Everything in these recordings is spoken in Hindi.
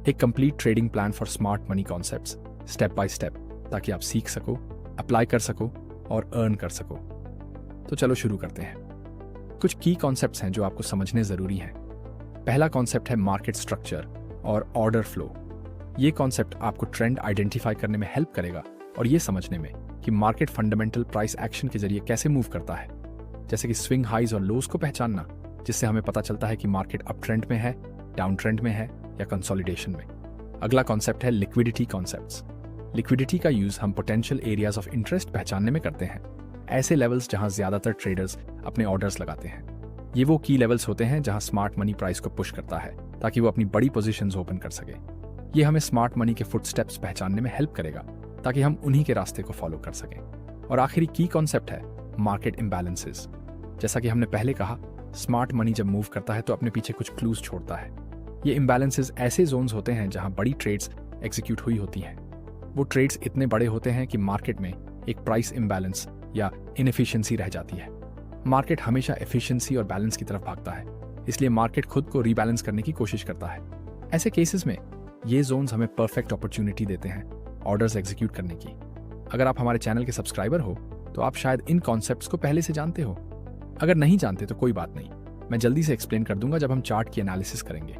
एक complete trading plan for smart money concepts, step by step, ताकि आप सीख सको, अप्लाई कर सको और अर्न कर सको। तो चलो शुरू करते हैं। कुछ की कॉन्सेप्ट्स हैं जो आपको समझने ज़रूरी हैं। पहला कॉन्सेप्ट है मार्केट स्ट्रक्चर और ऑर्डर फ्लो। ये कॉन्सेप्ट आपको ट्रेंड आइडेंटिफाई करने में हेल्प करेगा और ये समझने में कि मार्केट फंडामेंटल प्राइस एक्शन के जरिए कैसे मूव करता है, जैसे कि स्विंग हाइज और लोज को पहचानना, जिससे हमें पता चलता है कि मार्केट अप ट्रेंड में है, डाउन ट्रेंड में है या कंसोलिडेशन में। अगला कॉन्सेप्ट है लिक्विडिटी कॉन्सेप्ट्स। लिक्विडिटी का यूज हम पोटेंशियल एरियाज ऑफ इंटरेस्ट पहचानने में करते हैं, ऐसे लेवल्स जहां ज्यादातर ट्रेडर्स अपने ऑर्डर्स लगाते हैं। ये वो की लेवल्स होते हैं जहां स्मार्ट मनी प्राइस को पुश करता है ताकि वो अपनी बड़ी पोजीशंस ओपन कर सके। ये हमें स्मार्ट मनी के फुटस्टेप्स पहचानने में हेल्प करेगा ताकि हम उन्हीं के रास्ते को फॉलो कर सकें। और आखिरी की कॉन्सेप्ट है मार्केट इम्बैलेंसेस। जैसा कि हमने पहले कहा, स्मार्ट मनी जब मूव करता है तो अपने पीछे कुछ क्लूज छोड़ता है। ये इम्बैलेंसेस ऐसे जोन्स होते हैं जहां बड़ी ट्रेड्स एग्जीक्यूट हुई होती हैं। वो ट्रेड्स इतने बड़े होते हैं कि मार्केट में एक प्राइस इम्बैलेंस या इनएफिशिएंसी रह जाती है। मार्केट हमेशा एफिशिएंसी और बैलेंस की तरफ भागता है, इसलिए मार्केट खुद को रीबैलेंस करने की कोशिश करता है। ऐसे केसेस में ये जोन्स हमें परफेक्ट अपॉर्चुनिटी देते हैं ऑर्डर्स एग्जीक्यूट करने की। अगर आप हमारे चैनल के सब्सक्राइबर हो तो आप शायद इन कॉन्सेप्ट्स को पहले से जानते हो। अगर नहीं जानते तो कोई बात नहीं, मैं जल्दी से एक्सप्लेन कर दूंगा जब हम चार्ट की एनालिसिस करेंगे।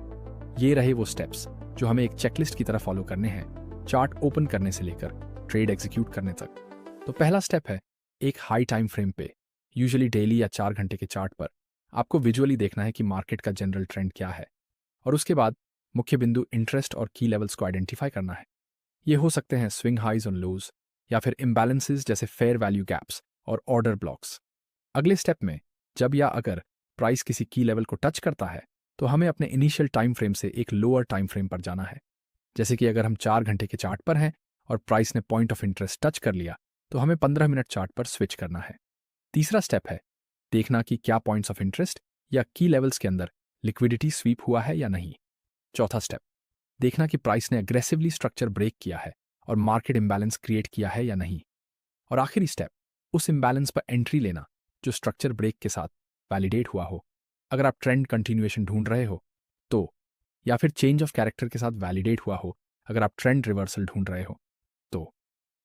ये रहे वो स्टेप्स जो हमें एक चेकलिस्ट की तरह फॉलो करने हैं, चार्ट ओपन करने से लेकर ट्रेड एग्जीक्यूट करने तक। तो पहला स्टेप है, एक हाई टाइम फ्रेम पे, यूजुअली डेली या 4 घंटे के चार्ट पर आपको विजुअली देखना है कि मार्केट का जनरल ट्रेंड क्या है, और उसके बाद मुख्य बिंदु इंटरेस्ट और की लेवल्स को आइडेंटिफाई करना है। ये हो सकते हैं स्विंग हाइज और लोज या फिर इम्बैलेंसेस जैसे फेयर वैल्यू गैप्स और ऑर्डर ब्लॉक्स। अगले स्टेप में जब या अगर प्राइस किसी की लेवल को टच करता है तो हमें अपने इनिशियल टाइम फ्रेम से एक लोअर टाइम फ्रेम पर जाना है। जैसे कि अगर हम 4 घंटे के चार्ट पर हैं और प्राइस ने पॉइंट ऑफ इंटरेस्ट टच कर लिया तो हमें 15 मिनट चार्ट पर स्विच करना है। तीसरा स्टेप है देखना कि क्या पॉइंट्स ऑफ इंटरेस्ट या की लेवल्स के अंदर लिक्विडिटी स्वीप हुआ है या नहीं। चौथा स्टेप, देखना कि प्राइस ने अग्रेसिवली स्ट्रक्चर ब्रेक किया है और मार्केट इम्बैलेंस क्रिएट किया है या नहीं। और आखिरी स्टेप, उस इम्बैलेंस पर एंट्री लेना जो स्ट्रक्चर ब्रेक के साथ वैलिडेट हुआ हो। अगर आप ट्रेंड कंटिन्यूएशन ढूंढ रहे हो तो, या फिर चेंज ऑफ कैरेक्टर के साथ वैलिडेट हुआ हो अगर आप ट्रेंड रिवर्सल ढूंढ रहे हो तो।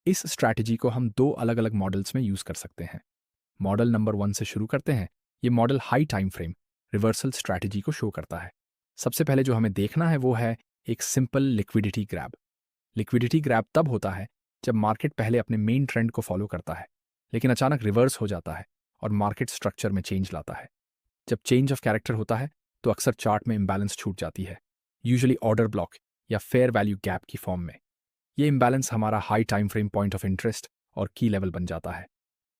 इस स्ट्रैटेजी को हम 2 अलग अलग मॉडल्स में यूज कर सकते हैं। मॉडल नंबर 1 से शुरू करते हैं। ये model high time frame reversal strategy को शो करता है। सबसे पहले जो हमें देखना है वो है एक simple liquidity grab. Liquidity grab तब होता है जब मार्केट पहले अपने मेन ट्रेंड को फॉलो करता है लेकिन अचानक रिवर्स हो जाता है और मार्केट स्ट्रक्चर में चेंज लाता है। जब चेंज ऑफ कैरेक्टर होता है तो अक्सर चार्ट में इम्बैलेंस छूट जाती है, यूजुअली ऑर्डर ब्लॉक या फेयर वैल्यू गैप की फॉर्म में। ये इम्बैलेंस हमारा high time frame point of interest और की लेवल बन जाता है।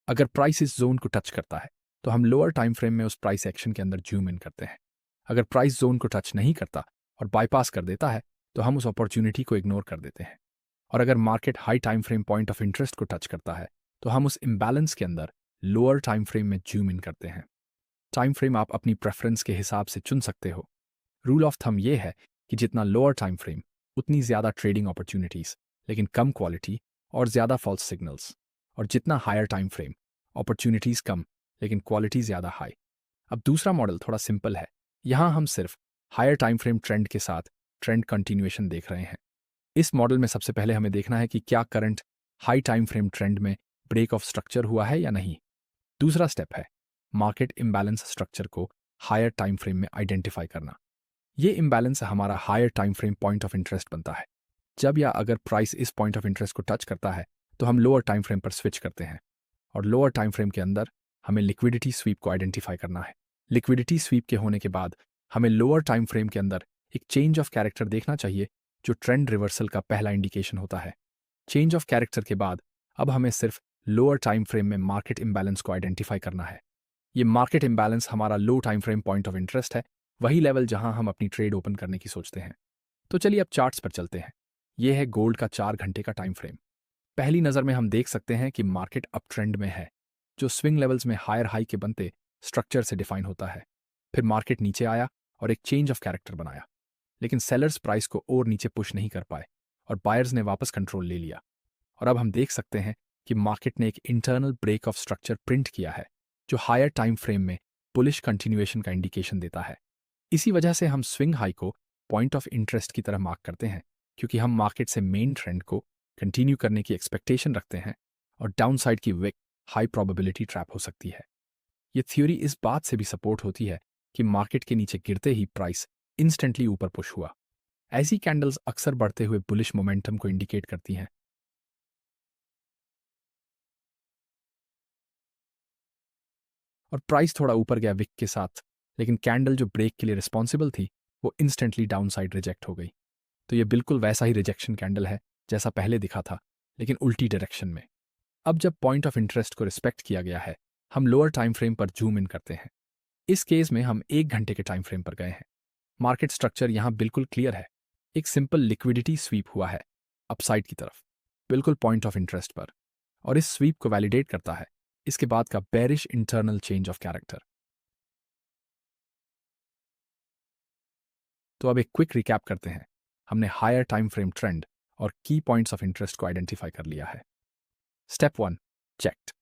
अगर प्राइस इस जोन को टच करता है तो हम लोअर टाइम फ्रेम में उस प्राइस एक्शन के अंदर जूम इन करते हैं। अगर प्राइस जोन को टच नहीं करता और बाईपास कर देता है तो हम उस अपॉर्चुनिटी को इग्नोर कर देते हैं। और अगर market high time frame point of interest को टच करता है तो हम उस इम्बैलेंस के अंदर लोअर टाइम फ्रेम में जूम इन करते हैं। टाइम फ्रेम आप अपनी प्रेफरेंस के हिसाब से चुन सकते हो। रूल ऑफ थंब ये है कि जितना लोअर टाइम फ्रेम उतनी ज़्यादा ट्रेडिंग अपॉर्चुनिटीज लेकिन कम क्वालिटी और ज़्यादा फॉल्स सिग्नल्स, और जितना हायर टाइम फ्रेम अपॉर्चुनिटीज कम लेकिन क्वालिटी ज़्यादा हाई। अब दूसरा मॉडल थोड़ा सिंपल है। यहाँ हम सिर्फ हायर टाइम फ्रेम ट्रेंड के साथ ट्रेंड कंटिन्यूएशन देख रहे हैं। इस मॉडल में सबसे पहले हमें देखना है कि क्या current high time frame trend में ब्रेक ऑफ स्ट्रक्चर हुआ है या नहीं। दूसरा स्टेप है मार्केट इम्बैलेंस स्ट्रक्चर को हायर टाइम फ्रेम में आइडेंटिफाई करना। ये इम्बैलेंस हमारा higher time frame point of interest बनता है। जब या अगर प्राइस इस पॉइंट ऑफ इंटरेस्ट को टच करता है तो हम लोअर टाइम फ्रेम पर स्विच करते हैं, और लोअर टाइम फ्रेम के अंदर हमें लिक्विडिटी स्वीप को आइडेंटिफाई करना है। लिक्विडिटी स्वीप के होने के बाद हमें लोअर टाइम फ्रेम के अंदर एक चेंज ऑफ कैरेक्टर देखना चाहिए जो ट्रेंड रिवर्सल का पहला इंडिकेशन होता है। चेंज ऑफ कैरेक्टर के बाद अब हमें सिर्फ लोअर टाइम फ्रेम में मार्केट इम्बैलेंस को आइडेंटिफाई करना है। ये मार्केट इम्बैलेंस हमारा low time frame point of interest है, वही लेवल जहां हम अपनी ट्रेड ओपन करने की सोचते हैं। तो चलिए अब चार्ट्स पर चलते हैं। यह है गोल्ड का 4 घंटे का टाइम फ्रेम। पहली नज़र में हम देख सकते हैं कि मार्केट अप ट्रेंड में है, जो स्विंग लेवल्स में हायर हाई के बनते स्ट्रक्चर से डिफाइन होता है। फिर मार्केट नीचे आया और एक चेंज ऑफ कैरेक्टर बनाया, लेकिन सेलर्स प्राइस को और नीचे पुश नहीं कर पाए और बायर्स ने वापस कंट्रोल ले लिया। और अब हम देख सकते हैं कि मार्केट ने एक internal break of structure print किया है जो हायर टाइम फ्रेम में बुलिश कंटिन्यूएशन का इंडिकेशन देता है। इसी वजह से हम स्विंग हाई को पॉइंट ऑफ इंटरेस्ट की तरह मार्क करते हैं, क्योंकि हम मार्केट से मेन ट्रेंड को कंटिन्यू करने की एक्सपेक्टेशन रखते हैं और डाउनसाइड की विक हाई प्रोबेबिलिटी ट्रैप हो सकती है। ये थ्योरी इस बात से भी सपोर्ट होती है कि मार्केट के नीचे गिरते ही प्राइस इंस्टेंटली ऊपर पुश हुआ। ऐसी कैंडल्स अक्सर बढ़ते हुए बुलिश मोमेंटम को इंडिकेट करती हैं। और प्राइस थोड़ा ऊपर गया विक के साथ, लेकिन कैंडल जो ब्रेक के लिए रिस्पॉन्सिबल थी वो इंस्टेंटली डाउनसाइड रिजेक्ट हो गई। तो ये बिल्कुल वैसा ही रिजेक्शन कैंडल है जैसा पहले दिखा था, लेकिन उल्टी डायरेक्शन में। अब जब पॉइंट ऑफ इंटरेस्ट को रिस्पेक्ट किया गया है, हम लोअर टाइम फ्रेम पर जूम इन करते हैं। इस केस में हम 1 घंटे के टाइम फ्रेम पर गए हैं। मार्केट स्ट्रक्चर यहाँ बिल्कुल क्लियर है। एक सिंपल लिक्विडिटी स्वीप हुआ है अपसाइड की तरफ, बिल्कुल पॉइंट ऑफ इंटरेस्ट पर, और इस स्वीप को वैलिडेट करता है इसके बाद का bearish internal change of character. तो अब एक क्विक रिकैप करते हैं। हमने हायर टाइम फ्रेम ट्रेंड और की पॉइंट्स ऑफ इंटरेस्ट को आइडेंटिफाई कर लिया है। Step 1 checked.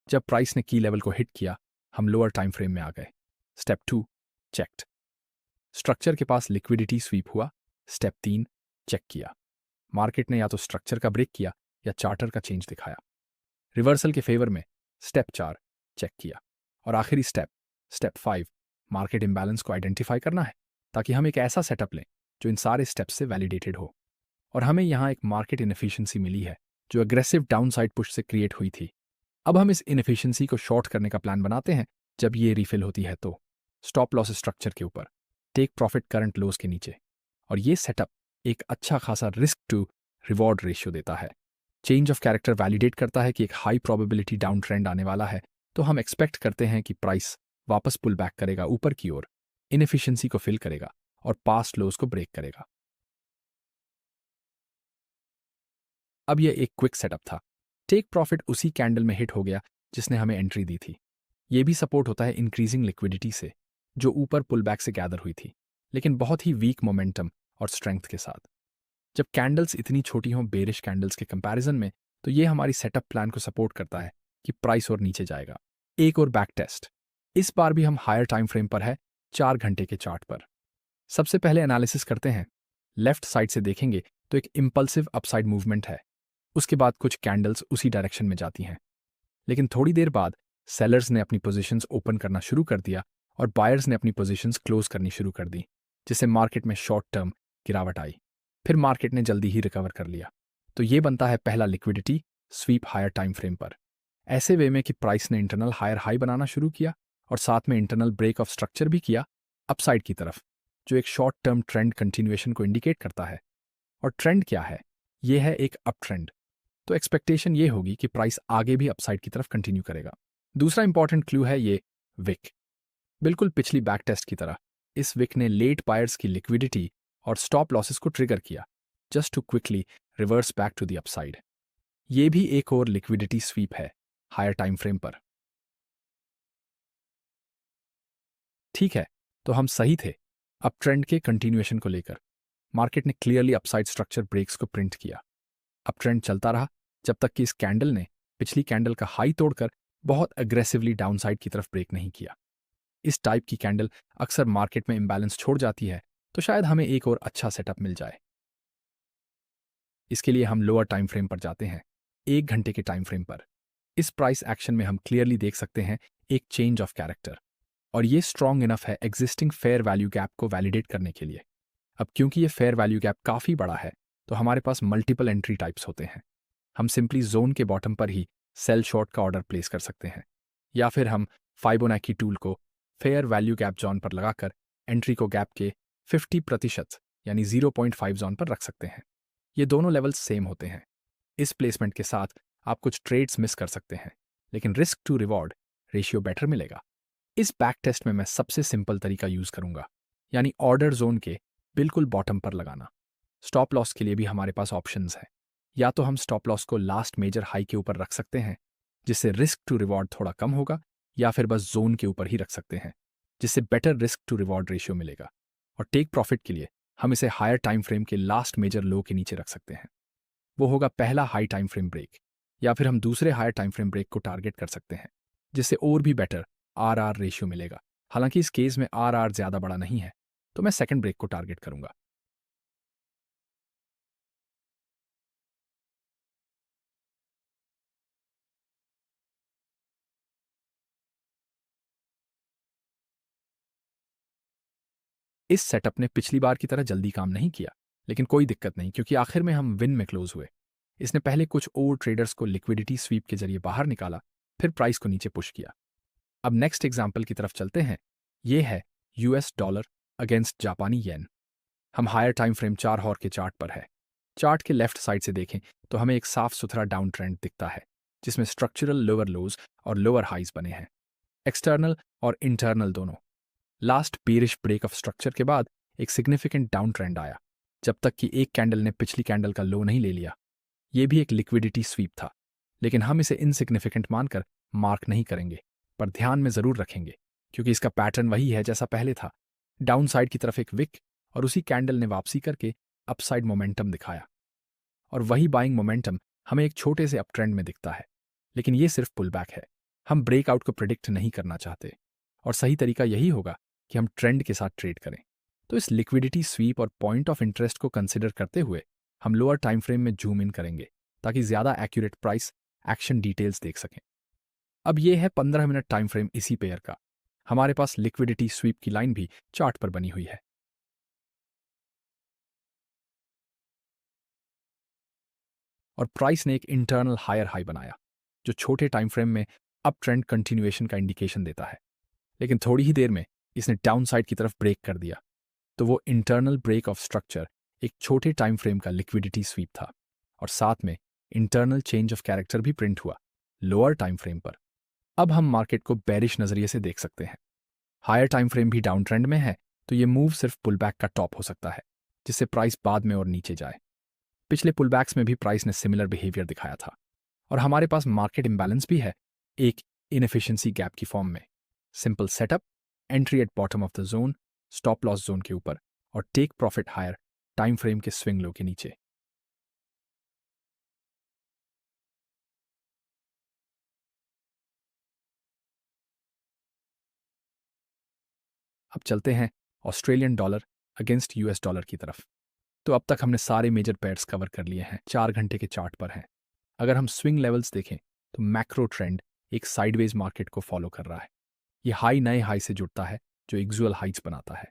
जब प्राइस ने की लेवल को हिट किया, हम लोअर टाइम फ्रेम में आ गए। Step 2 checked. स्ट्रक्चर के पास लिक्विडिटी स्वीप हुआ। स्टेप 3 चेक किया। मार्केट ने या तो स्ट्रक्चर का ब्रेक किया या चार्टर का चेंज दिखाया रिवर्सल के फेवर में। स्टेप 4 चेक किया। और आखिरी स्टेप 5 मार्केट इम्बैलेंस को आइडेंटिफाई करना है, ताकि हम एक ऐसा सेटअप लें जो इन सारे स्टेप्स से वैलिडेटेड हो। और हमें यहाँ एक मार्केट इनएफिशिएंसी मिली है जो एग्रेसिव डाउनसाइड पुश से क्रिएट हुई थी। अब हम इस इनएफिशिएंसी को शॉर्ट करने का प्लान बनाते हैं। जब ये रिफिल होती है तो स्टॉप लॉस स्ट्रक्चर के ऊपर, टेक प्रॉफिट करंट लोस के नीचे। और ये सेटअप एक अच्छा खासा रिस्क टू रिवॉर्ड रेशियो देता है। चेंज ऑफ कैरेक्टर वैलिडेट करता है कि एक हाई प्रोबेबिलिटी डाउन ट्रेंड आने वाला है, तो हम एक्सपेक्ट करते हैं कि प्राइस वापस पुल बैक करेगा ऊपर की ओर, इनएफिशिएंसी को फिल करेगा और पास्ट लोस को ब्रेक करेगा। अब यह एक क्विक सेटअप था। टेक प्रॉफिट उसी कैंडल में हिट हो गया जिसने हमें एंट्री दी थी। यह भी सपोर्ट होता है इंक्रीजिंग लिक्विडिटी से, जो ऊपर पुल बैक से गैदर हुई थी, लेकिन बहुत ही वीक मोमेंटम और स्ट्रेंथ के साथ। जब कैंडल्स इतनी छोटी हों बेरिश कैंडल्स के कंपैरिजन में, तो ये हमारी सेटअप प्लान को सपोर्ट करता है कि प्राइस और नीचे जाएगा। एक और बैक टेस्ट। इस बार भी हम हायर टाइम फ्रेम पर है, 4 घंटे के चार्ट पर। सबसे पहले एनालिसिस करते हैं। लेफ्ट साइड से देखेंगे तो एक इंपल्सिव अपसाइड मूवमेंट है। उसके बाद कुछ कैंडल्स उसी डायरेक्शन में जाती हैं, लेकिन थोड़ी देर बाद सेलर्स ने अपनी पोजीशंस ओपन करना शुरू कर दिया और बायर्स ने अपनी पोजीशंस क्लोज करनी शुरू कर दी, जिससे मार्केट में शॉर्ट टर्म गिरावट आई। फिर मार्केट ने जल्दी ही रिकवर कर लिया। तो ये बनता है पहला liquidity sweep higher time frame पर, ऐसे वे में कि प्राइस ने इंटरनल हायर हाई बनाना शुरू किया और साथ में इंटरनल ब्रेक ऑफ स्ट्रक्चर भी किया अपसाइड की तरफ, जो एक शॉर्ट टर्म ट्रेंड कंटिन्यूएशन को इंडिकेट करता है। और ट्रेंड क्या है? ये है एक अप ट्रेंड, तो एक्सपेक्टेशन ये होगी कि प्राइस आगे भी अपसाइड की तरफ कंटिन्यू करेगा। दूसरा इंपॉर्टेंट क्लू है ये विक। बिल्कुल पिछली बैक टेस्ट की तरह इस विक ने लेट बायर्स की लिक्विडिटी और स्टॉप लॉसेस को ट्रिगर किया, just to quickly reverse back to the upside. ये भी एक और लिक्विडिटी स्वीप है हायर टाइम फ्रेम पर। ठीक है, तो हम सही थे अप ट्रेंड के कंटिन्यूएशन को लेकर। मार्केट ने क्लियरली अपसाइड स्ट्रक्चर ब्रेक्स को प्रिंट किया। अप ट्रेंड चलता रहा जब तक कि इस कैंडल ने पिछली कैंडल का हाई तोड़कर बहुत अग्रेसिवली डाउनसाइड की तरफ ब्रेक नहीं किया। इस टाइप की कैंडल अक्सर मार्केट में इंबैलेंस छोड़ जाती है, तो शायद हमें एक और अच्छा सेटअप मिल जाए। इसके लिए हम लोअर टाइम फ्रेम पर जाते हैं, 1 घंटे के टाइम फ्रेम पर। इस प्राइस एक्शन में हम क्लियरली देख सकते हैं एक चेंज ऑफ कैरेक्टर, और ये स्ट्रॉन्ग इनफ है एग्जिस्टिंग फेयर वैल्यू गैप को वैलिडेट करने के लिए। अब क्योंकि ये फेयर वैल्यू गैप काफ़ी बड़ा है, तो हमारे पास मल्टीपल एंट्री टाइप्स होते हैं। हम सिंपली जोन के बॉटम पर ही सेल शॉर्ट का ऑर्डर प्लेस कर सकते हैं, या फिर हम फाइबोनाची टूल को फेयर वैल्यू गैप जोन पर लगाकर एंट्री को गैप के 50% यानी 0.5 जोन पर रख सकते हैं। ये दोनों लेवल्स सेम होते हैं। इस प्लेसमेंट के साथ आप कुछ ट्रेड्स मिस कर सकते हैं, लेकिन risk to reward ratio better मिलेगा। इस बैक टेस्ट में मैं सबसे सिंपल तरीका यूज करूंगा, यानी ऑर्डर जोन के बिल्कुल बॉटम पर लगाना। स्टॉप लॉस के लिए भी हमारे पास ऑप्शंस हैं। या तो हम स्टॉप लॉस को लास्ट मेजर हाई के ऊपर रख सकते हैं, जिससे रिस्क टू रिवॉर्ड थोड़ा कम होगा, या फिर बस जोन के ऊपर ही रख सकते हैं, जिससे better risk to reward ratio मिलेगा। और टेक प्रॉफिट के लिए हम इसे हायर टाइम फ्रेम के लास्ट मेजर लो के नीचे रख सकते हैं। वो होगा पहला हाई टाइम फ्रेम ब्रेक, या फिर हम दूसरे हायर टाइम फ्रेम ब्रेक को टारगेट कर सकते हैं, जिससे और भी बेटर आरआर रेशियो मिलेगा। हालांकि इस केस में आरआर ज़्यादा बड़ा नहीं है, तो मैं सेकंड ब्रेक को टारगेट करूंगा। इस सेटअप ने पिछली बार की तरह जल्दी काम नहीं किया, लेकिन कोई दिक्कत नहीं क्योंकि आखिर में हम विन में क्लोज हुए। इसने पहले कुछ ओवर ट्रेडर्स को लिक्विडिटी स्वीप के जरिए बाहर निकाला, फिर प्राइस को नीचे पुश किया। अब नेक्स्ट एग्जाम्पल की तरफ चलते हैं। ये है यूएस डॉलर अगेंस्ट जापानी येन। हम हायर टाइम फ्रेम 4 हॉर के चार्ट पर है। चार्ट के लेफ्ट साइड से देखें तो हमें एक साफ सुथरा डाउन ट्रेंड दिखता है, जिसमें स्ट्रक्चरल लोअर लोज और लोअर हाइज बने हैं, एक्सटर्नल और इंटरनल दोनों। Last bearish break of structure के बाद एक सिग्निफिकेंट डाउन ट्रेंड आया, जब तक कि एक कैंडल ने पिछली कैंडल का लो नहीं ले लिया। यह भी एक लिक्विडिटी स्वीप था, लेकिन हम इसे इनसिग्निफिकेंट मानकर मार्क नहीं करेंगे, पर ध्यान में जरूर रखेंगे क्योंकि इसका पैटर्न वही है जैसा पहले था। डाउन साइड की तरफ एक विक और उसी कैंडल ने वापसी करके अपसाइड मोमेंटम दिखाया, और वही बाइंग मोमेंटम हमें एक छोटे से अप ट्रेंड में दिखता है। लेकिन ये सिर्फ पुल बैक है, हम ब्रेकआउट को प्रिडिक्ट नहीं करना चाहते, और सही तरीका यही होगा कि हम ट्रेंड के साथ ट्रेड करें। तो इस लिक्विडिटी स्वीप और पॉइंट ऑफ इंटरेस्ट को कंसिडर करते हुए हम लोअर टाइम फ्रेम में जूम इन करेंगे ताकि ज्यादा एक्यूरेट प्राइस एक्शन डिटेल्स देख सकें। अब ये है 15 मिनट टाइम फ्रेम इसी पेयर का। हमारे पास लिक्विडिटी स्वीप की लाइन भी चार्ट पर बनी हुई है, और प्राइस ने एक इंटरनल हायर हाई बनाया जो छोटे टाइम फ्रेम में अप ट्रेंड कंटिन्यूएशन का इंडिकेशन देता है। लेकिन थोड़ी ही देर में इसने डाउन साइड की तरफ ब्रेक कर दिया, तो वो इंटरनल ब्रेक ऑफ स्ट्रक्चर एक छोटे टाइम फ्रेम का लिक्विडिटी स्वीप था, और साथ में इंटरनल चेंज ऑफ कैरेक्टर भी प्रिंट हुआ लोअर टाइम फ्रेम पर। अब हम मार्केट को बेरिश नजरिए से देख सकते हैं। हायर टाइम फ्रेम भी डाउन ट्रेंड में है, तो ये मूव सिर्फ पुलबैक का टॉप हो सकता है, जिससे प्राइस बाद में और नीचे जाए। पिछले पुलबैक्स में भी प्राइस ने सिमिलर बिहेवियर दिखाया था, और हमारे पास मार्केट इम्बैलेंस भी है, एक इनएफिशिएंसी गैप की फॉर्म में। Simple setup, entry at bottom of the zone, stop loss zone के ऊपर, और take profit higher time frame के स्विंग लो के नीचे। अब चलते हैं Australian dollar against US dollar की तरफ। तो अब तक हमने सारे मेजर पेयर्स कवर कर लिए हैं, 4 घंटे के चार्ट पर हैं। अगर हम स्विंग लेवल्स देखें तो मैक्रो ट्रेंड एक साइडवेज मार्केट को फॉलो कर रहा है। ये हाई नए हाई से जुड़ता है जो एक्जुअल हाइट्स बनाता है।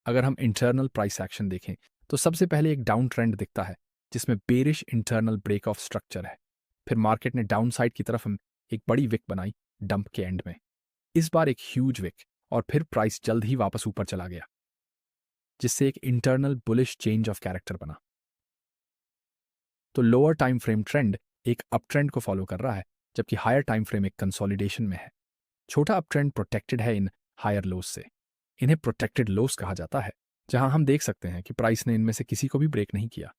अगर हम इंटरनल प्राइस एक्शन देखें तो सबसे पहले एक डाउन ट्रेंड दिखता है जिसमें bearish internal break of structure है। फिर मार्केट ने डाउन साइड की तरफ एक बड़ी विक बनाई डंप के एंड में, इस बार एक ह्यूज विक, और फिर प्राइस जल्द ही वापस ऊपर चला गया, जिससे एक internal bullish change of character बना। तो लोअर टाइम फ्रेम ट्रेंड एक अप ट्रेंड को फॉलो कर रहा है, जबकि हायर टाइम फ्रेम एक कंसोलिडेशन में है। छोटा अप ट्रेंड प्रोटेक्टेड है इन हायर लोस से। इन्हें प्रोटेक्टेड लोस कहा जाता है, जहां हम देख सकते हैं कि प्राइस ने इनमें से किसी को भी ब्रेक नहीं किया।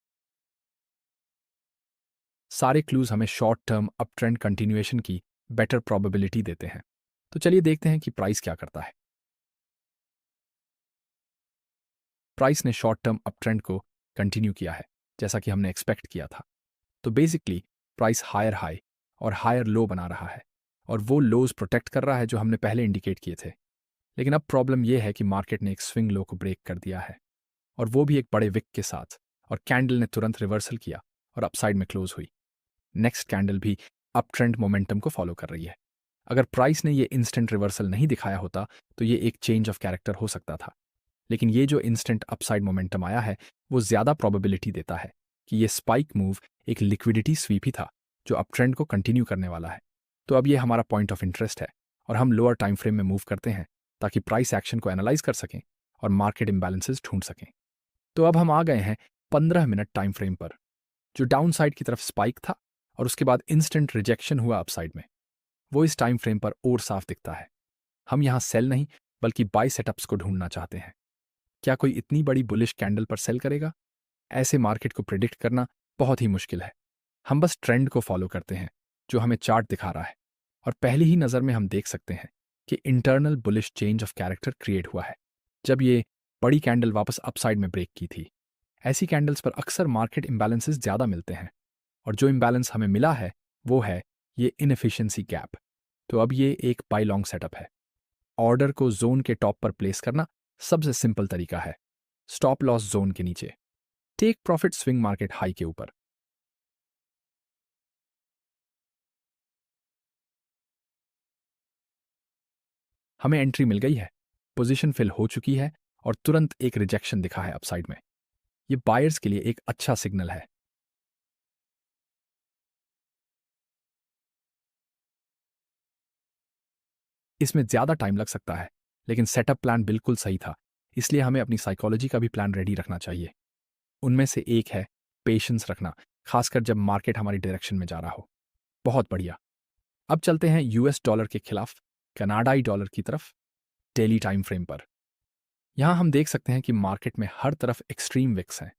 सारे क्लूज हमें short term up trend continuation की बेटर प्रोबेबिलिटी देते हैं। तो चलिए देखते हैं कि प्राइस क्या करता है। प्राइस ने शॉर्ट टर्म अप ट्रेंड को कंटिन्यू किया है, जैसा कि हमने एक्सपेक्ट किया था। तो बेसिकली प्राइस हायर हाई और हायर लो बना रहा है, और वो लोज प्रोटेक्ट कर रहा है जो हमने पहले इंडिकेट किए थे। लेकिन अब प्रॉब्लम यह है कि मार्केट ने एक स्विंग लो को ब्रेक कर दिया है, और वो भी एक बड़े विक के साथ, और कैंडल ने तुरंत रिवर्सल किया और अपसाइड में क्लोज हुई। नेक्स्ट कैंडल भी अप ट्रेंड मोमेंटम को फॉलो कर रही है। अगर प्राइस ने ये इंस्टेंट रिवर्सल नहीं दिखाया होता तो ये एक चेंज ऑफ कैरेक्टर हो सकता था, लेकिन ये जो इंस्टेंट अपसाइड मोमेंटम आया है वो ज्यादा प्रोबेबिलिटी देता है कि ये स्पाइक मूव एक लिक्विडिटी स्वीप ही था जो अप ट्रेंड को कंटिन्यू करने वाला है। तो अब ये हमारा पॉइंट ऑफ इंटरेस्ट है, और हम लोअर टाइम फ्रेम में मूव करते हैं ताकि प्राइस एक्शन को एनालाइज कर सकें और मार्केट इम्बैलेंसेस ढूंढ सकें। तो अब हम आ गए हैं 15 मिनट टाइम फ्रेम पर, जो डाउन साइड की तरफ स्पाइक था और उसके बाद इंस्टेंट रिजेक्शन हुआ अपसाइड में। वो इस टाइम फ्रेम पर और साफ दिखता है। हम यहाँ सेल नहीं बल्कि बाय सेटअप्स को ढूंढना चाहते हैं। क्या कोई इतनी बड़ी बुलिश कैंडल पर सेल करेगा? ऐसे मार्केट को प्रिडिक्ट करना बहुत ही मुश्किल है। हम बस ट्रेंड को फॉलो करते हैं जो हमें चार्ट दिखा रहा है, और पहली ही नज़र में हम देख सकते हैं कि internal bullish change of character create हुआ है जब ये बड़ी कैंडल वापस अपसाइड में ब्रेक की थी। ऐसी कैंडल्स पर अक्सर मार्केट इम्बैलेंसेस ज़्यादा मिलते हैं, और जो इम्बैलेंस हमें मिला है वो है ये इनएफिशिएंसी गैप। तो अब ये एक बाय लॉन्ग सेटअप है। ऑर्डर को जोन के टॉप पर प्लेस करना सबसे सिंपल तरीका है, स्टॉप लॉस जोन के नीचे, take profit swing market high के ऊपर। हमें एंट्री मिल गई है, पोजीशन फिल हो चुकी है और तुरंत एक रिजेक्शन दिखा है अपसाइड में। ये बायर्स के लिए एक अच्छा सिग्नल है। इसमें ज्यादा टाइम लग सकता है, लेकिन सेटअप प्लान बिल्कुल सही था, इसलिए हमें अपनी साइकोलॉजी का भी प्लान रेडी रखना चाहिए। उनमें से एक है पेशेंस रखना, खासकर जब मार्केट हमारी डायरेक्शन में जा रहा हो। बहुत बढ़िया। अब चलते हैं यूएस डॉलर के खिलाफ कनाडाई डॉलर की तरफ, डेली टाइम फ्रेम पर। यहां हम देख सकते हैं कि मार्केट में हर तरफ एक्सट्रीम विक्स हैं।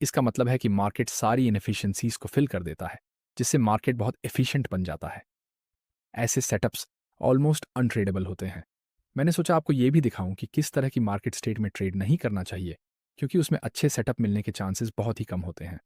इसका मतलब है कि मार्केट सारी इनएफिशिएंसीज को फिल कर देता है, जिससे मार्केट बहुत एफिशिएंट बन जाता है। ऐसे सेटअप्स ऑलमोस्ट अनट्रेडेबल होते हैं। मैंने सोचा आपको यह भी दिखाऊं कि किस तरह की मार्केट स्टेट में ट्रेड नहीं करना चाहिए, क्योंकि उसमें अच्छे सेटअप मिलने के चांसेस बहुत ही कम होते हैं।